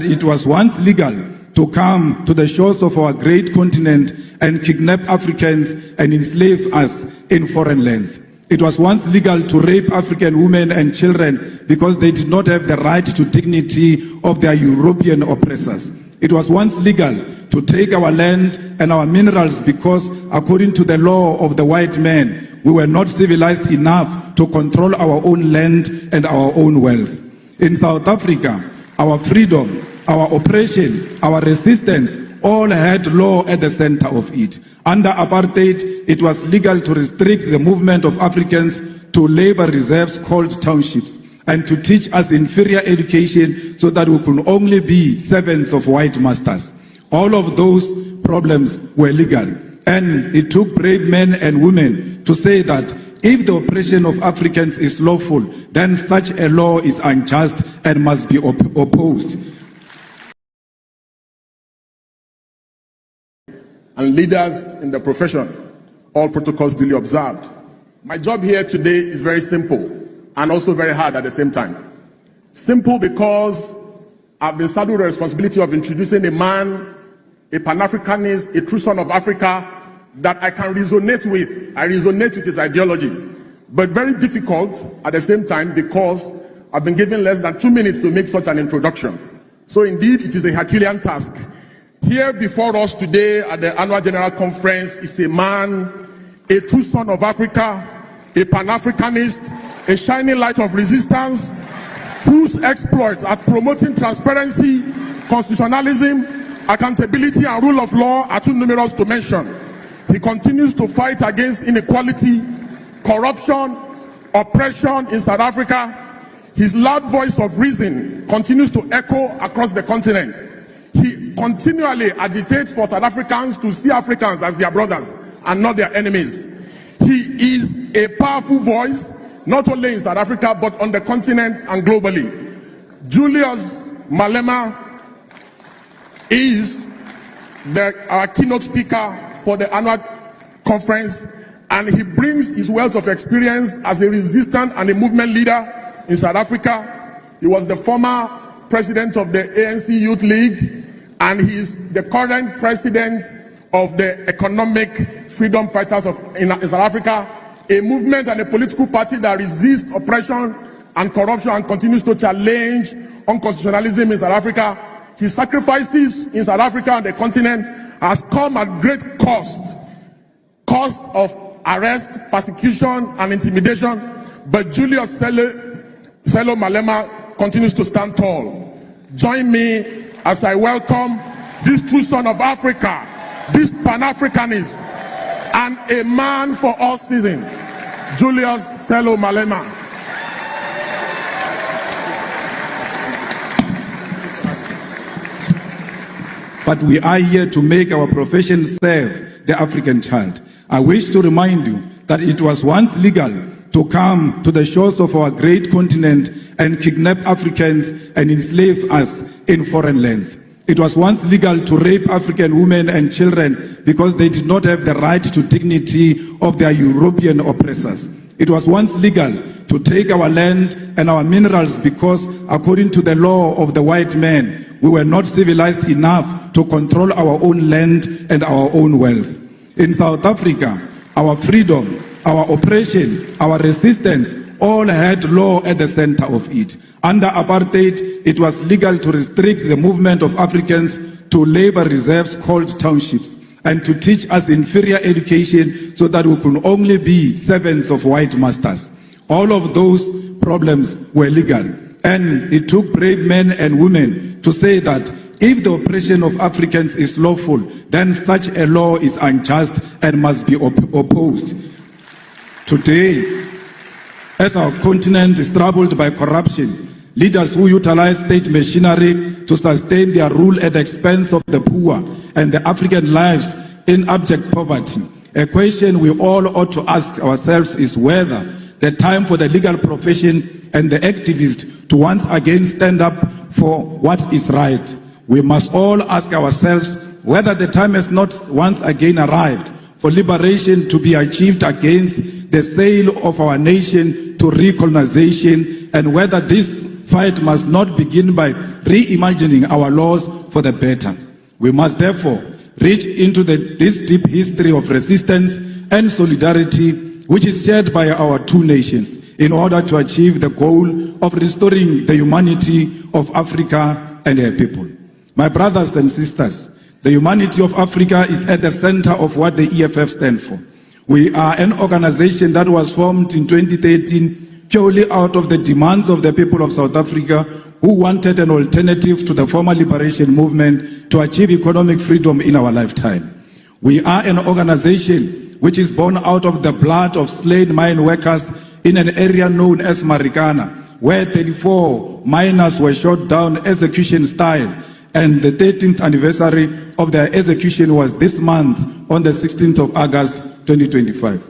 It was once legal to come to the shores of our great continent and kidnap Africans and enslave us in foreign lands. It was once legal to rape African women and children because they did not have the right to dignity of their European oppressors. It was once legal to take our land and our minerals because, according to the law of the white man, we were not civilized enough to control our own land and our own wealth. In South Africa, our freedom, our oppression, our resistance, all had law at the center of it. Under apartheid, it was legal to restrict the movement of Africans to labor reserves called townships and to teach us inferior education so that we could only be servants of white masters. All of those problems were legal, and it took brave men and women to say that if the oppression of Africans is lawful, then such a law is unjust and must be opposed. And leaders in the profession, all protocols duly observed. My job here today is very simple and also very hard at the same time. Simple because I've been saddled with the responsibility of introducing a man, a Pan-Africanist, a true son of Africa that I can resonate with. I resonate with his ideology, but very difficult at the same time because I've been given less than 2 minutes to make such an introduction. So indeed, it is a Herculean task. Here before us today at the annual general conference is a man, a true son of Africa, a Pan-Africanist, a shining light of resistance, whose exploits at promoting transparency, constitutionalism, accountability, and rule of law are too numerous to mention. He continues to fight against inequality, corruption, oppression in South Africa. His loud voice of reason continues to echo across the continent. He continually agitates for South Africans to see Africans as their brothers and not their enemies. He is a powerful voice, not only in South Africa, but on the continent and globally. Julius Malema is our keynote speaker for the annual conference, and he brings his wealth of experience as a resistance and a movement leader in South Africa. He was the former president of the ANC Youth League, and he is the current president of the Economic Freedom Fighters in South Africa, a movement and a political party that resists oppression and corruption and continues to challenge unconstitutionalism in South Africa. His sacrifices in South Africa and the continent has come at great cost of arrest, persecution, and intimidation, but Julius Malema continues to stand tall. Join me as I welcome this true son of Africa, this Pan-Africanist, and a man for all seasons, Julius Malema. But we are here to make our profession serve the African child. I wish to remind you that it was once legal to come to the shores of our great continent and kidnap Africans and enslave us in foreign lands. It was once legal to rape African women and children because they did not have the right to dignity of their European oppressors. It was once legal to take our land and our minerals because, according to the law of the white man, we were not civilized enough to control our own land and our own wealth. In South Africa, our freedom, our oppression, our resistance, all had law at the center of it. Under apartheid, it was legal to restrict the movement of Africans to labor reserves called townships and to teach us inferior education so that we could only be servants of white masters. All of those problems were legal, and it took brave men and women to say that if the oppression of Africans is lawful, then such a law is unjust and must be opposed. Today, as our continent is troubled by corruption, leaders who utilize state machinery to sustain their rule at the expense of the poor and the African lives in abject poverty, a question we all ought to ask ourselves is whether the time for the legal profession and the activists to once again stand up for what is right. We must all ask ourselves whether the time has not once again arrived for liberation to be achieved against the sale of our nation to recolonization, and whether this fight must not begin by reimagining our laws for the better. We must therefore reach into this deep history of resistance and solidarity which is shared by our two nations in order to achieve the goal of restoring the humanity of Africa and her people. My brothers and sisters, the humanity of Africa is at the center of what the EFF stands for. We are an organization that was formed in 2013 purely out of the demands of the people of South Africa who wanted an alternative to the former liberation movement to achieve economic freedom in our lifetime. We are an organization which is born out of the blood of slain mine workers in an area known as Marikana, where 34 miners were shot down execution style, and the 13th anniversary of their execution was this month on the 16th of August 2025.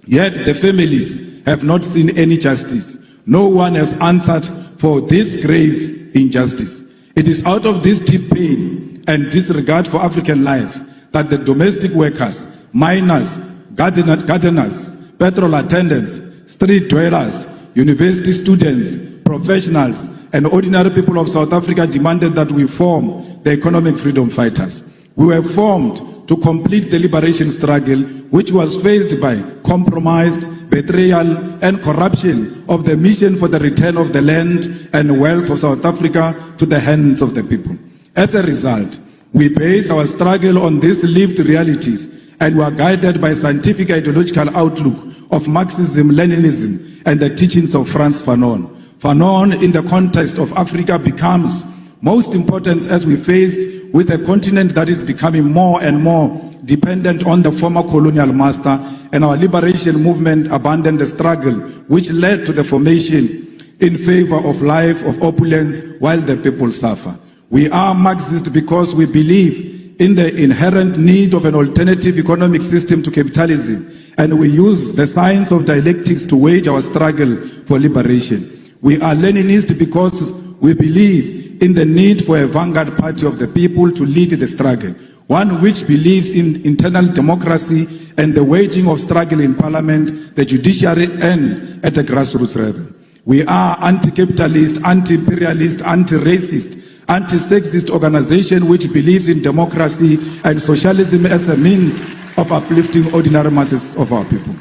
Yet the families have not seen any justice. No one has answered for this grave injustice. It is out of this deep pain and disregard for African life that the domestic workers, miners, gardeners, petrol attendants, street dwellers, university students, professionals, and ordinary people of South Africa demanded that we form the economic freedom fighters. We were formed to complete the liberation struggle, which was faced by compromise, betrayal, and corruption of the mission for the return of the land and wealth of South Africa to the hands of the people. As a result, we base our struggle on these lived realities, and we are guided by scientific ideological outlook of Marxism, Leninism, and the teachings of Frantz Fanon. Fanon, in the context of Africa, becomes most important as we face with a continent that is becoming more and more dependent on the former colonial master, and our liberation movement abandoned the struggle which led to the formation in favor of life of opulence while the people suffer. We are Marxist because we believe in the inherent need of an alternative economic system to capitalism, and we use the science of dialectics to wage our struggle for liberation. We are Leninist because we believe in the need for a vanguard party of the people to lead the struggle, one which believes in internal democracy and the waging of struggle in parliament, the judiciary, and at the grassroots level. We are anti-capitalist, anti-imperialist, anti-racist, anti-sexist organization which believes in democracy and socialism as a means of uplifting ordinary masses of our people.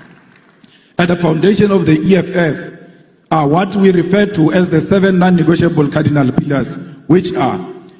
At the foundation of the EFF are what we refer to as the 7 non-negotiable cardinal pillars, which are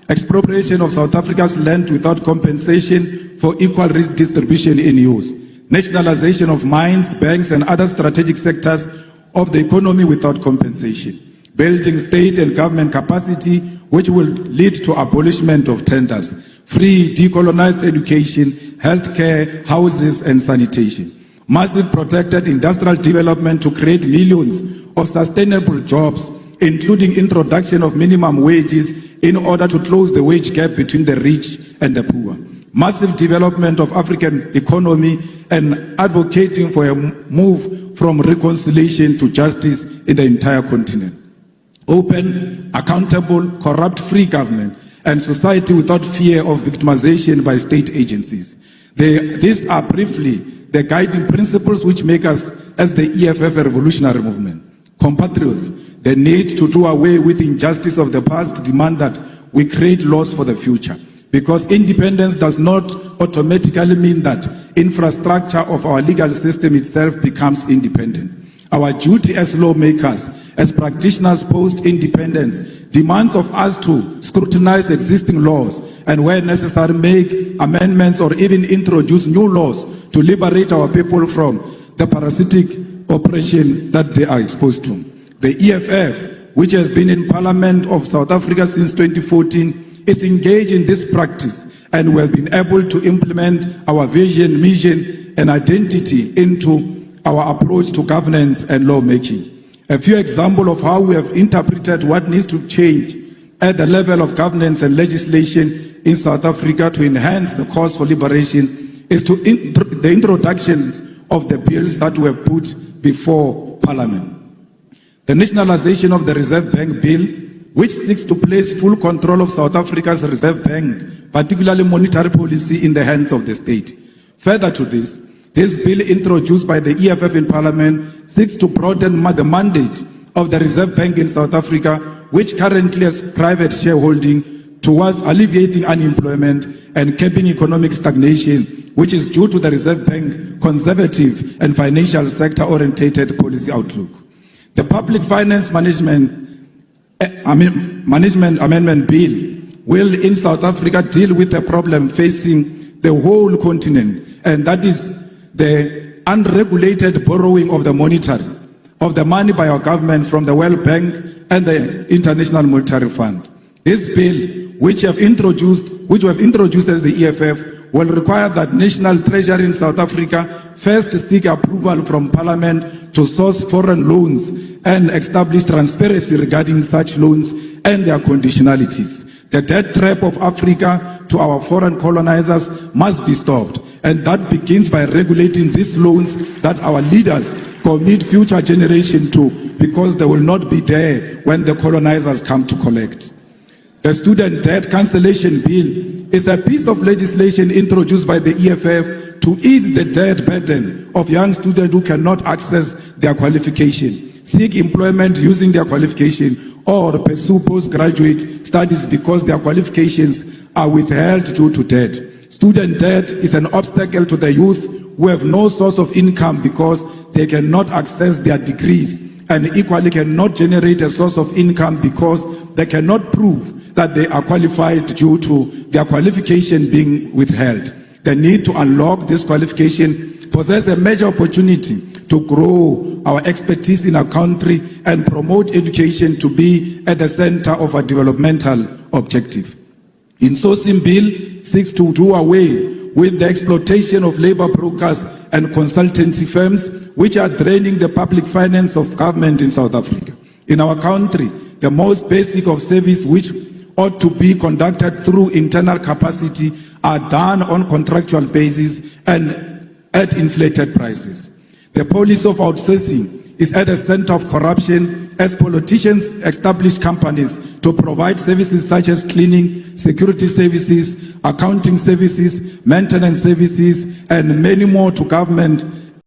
expropriation of South Africa's land without compensation for equal redistribution in use, nationalization of mines, banks, and other strategic sectors of the economy without compensation, building state and government capacity, which will lead to abolishment of tenders, free decolonized education, healthcare, houses, and sanitation, massive protected industrial development to create millions of sustainable jobs, including introduction of minimum wages in order to close the wage gap between the rich and the poor, massive development of African economy, and advocating for a move from reconciliation to justice in the entire continent. Open, accountable, corrupt-free government, and society without fear of victimization by state agencies. These are briefly the guiding principles which make us, as the EFF, a revolutionary movement. Compatriots, the need to do away with injustice of the past demand that we create laws for the future, because independence does not automatically mean that infrastructure of our legal system itself becomes independent. Our duty as lawmakers, as practitioners post-independence, demands of us to scrutinize existing laws and where necessary make amendments or even introduce new laws to liberate our people from the parasitic oppression that they are exposed to. The EFF, which has been in Parliament of South Africa since 2014, is engaged in this practice, and we have been able to implement our vision, mission, and identity into our approach to governance and lawmaking. A few examples of how we have interpreted what needs to change at the level of governance and legislation in South Africa to enhance the cause for liberation is to the introductions of the bills that were put before Parliament. The nationalization of the Reserve Bank Bill, which seeks to place full control of South Africa's Reserve Bank, particularly monetary policy, in the hands of the state. Further to this bill introduced by the EFF in Parliament seeks to broaden the mandate of the Reserve Bank in South Africa, which currently has private shareholding, towards alleviating unemployment and capping economic stagnation, which is due to the Reserve Bank conservative and financial sector-orientated policy outlook. The Public Finance Management Amendment Bill will in South Africa deal with the problem facing the whole continent, and that is the unregulated borrowing of the money by our government from the World Bank and the International Monetary Fund. This bill, which we have introduced as the EFF, will require that National Treasury in South Africa first seek approval from Parliament to source foreign loans and establish transparency regarding such loans and their conditionalities. The debt trap of Africa to our foreign colonizers must be stopped, and that begins by regulating these loans that our leaders commit future generations to, because they will not be there when the colonizers come to collect. The Student Debt Cancellation Bill is a piece of legislation introduced by the EFF to ease the debt burden of young students who cannot access their qualification, seek employment using their qualification, or pursue postgraduate studies because their qualifications are withheld due to debt. Student debt is an obstacle to the youth who have no source of income because they cannot access their degrees, and equally cannot generate a source of income because they cannot prove that they are qualified due to their qualification being withheld. The need to unlock this qualification possesses a major opportunity to grow our expertise in our country and promote education to be at the center of our developmental objective. Insourcing Bill seeks to do away with the exploitation of labor brokers and consultancy firms which are draining the public finance of government in South Africa. In our country, the most basic of service which ought to be conducted through internal capacity are done on contractual basis and at inflated prices. The policy of outsourcing is at the center of corruption as politicians establish companies to provide services such as cleaning, security services, accounting services, maintenance services, and many more to government